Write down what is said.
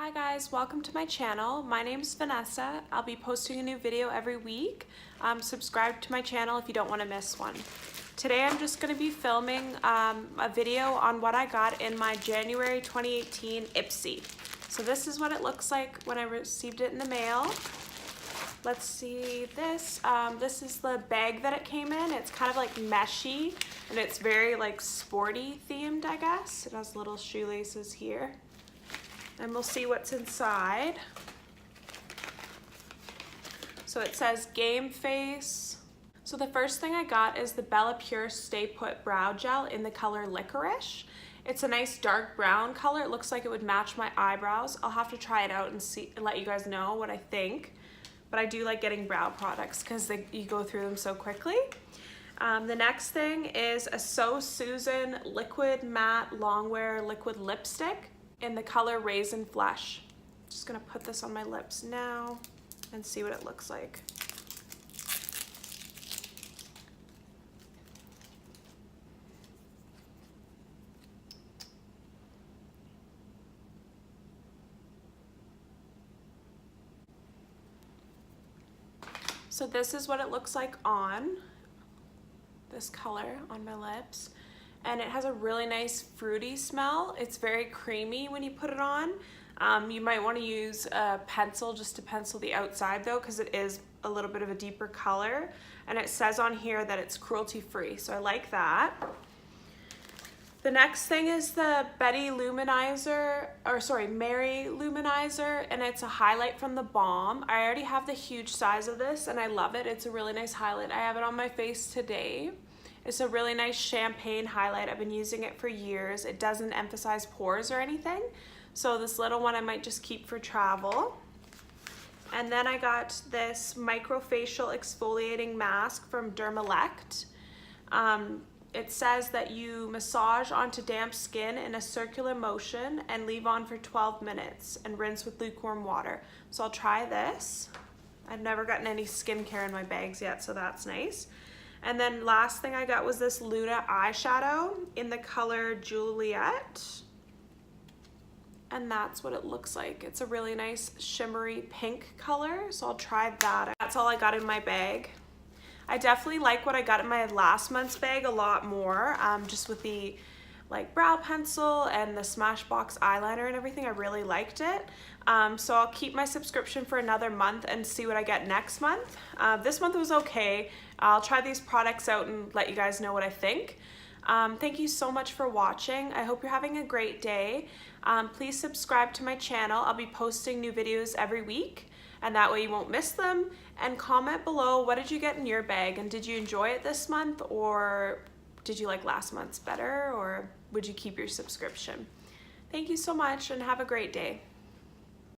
Hi guys, welcome to my channel. My name is Vanessa. I'll be posting a new video every week. Subscribe to my channel if you don't want to miss one. Today I'm just going to be filming a video on what I got in my January 2018 Ipsy. So this is what it looks like when I received it in the mail. Let's see this. This is the bag that it came in. It's kind of like meshy and it's very like sporty themed, I guess. It has little shoelaces here. And we'll see what's inside. So it says Game Face. So the first thing I got is the Bella Pure Stay Put Brow Gel in the color Licorice. It's a nice dark brown color. It looks like it would match my eyebrows. I'll have to try it out and see and let you guys know what I think. But I do like getting brow products because you go through them so quickly. The next thing is a So Susan Liquid Matte Longwear Liquid Lipstick in the color Raisin Flesh. Just gonna put this on my lips now and see what it looks like. So this is what it looks like on this color on my lips. And it has a really nice fruity smell. It's very creamy when you put it on. You might want to use a pencil just to pencil the outside though, because it is a little bit of a deeper color. And it says on here that it's cruelty free, so I like that. The next thing is the Mary Luminizer, and it's a highlight from the Balm. I already have the huge size of this and I love it. It's a really nice highlight. I have it on my face today. It's a really nice champagne highlight. I've been using it for years. It doesn't emphasize pores or anything. So this little one I might just keep for travel. And then I got this microfacial exfoliating mask from Dermalect. It says that you massage onto damp skin in a circular motion and leave on for 12 minutes and rinse with lukewarm water. So I'll try this. I've never gotten any skincare in my bags yet, so that's nice. And then last thing I got was this Luna eyeshadow in the color Juliet. And that's what it looks like. It's a really nice shimmery pink color, so I'll try that. That's all I got in my bag. I definitely like what I got in my last month's bag a lot more, just with the like brow pencil and the Smashbox eyeliner and everything. I really liked it. So I'll keep my subscription for another month and see what I get next month. This month was okay. I'll try these products out and let you guys know what I think. Thank you so much for watching. I hope you're having a great day. Please subscribe to my channel. I'll be posting new videos every week, and that way you won't miss them. And comment below, what did you get in your bag? And did you enjoy it this month, or did you like last month's better, or would you keep your subscription? Thank you so much and have a great day.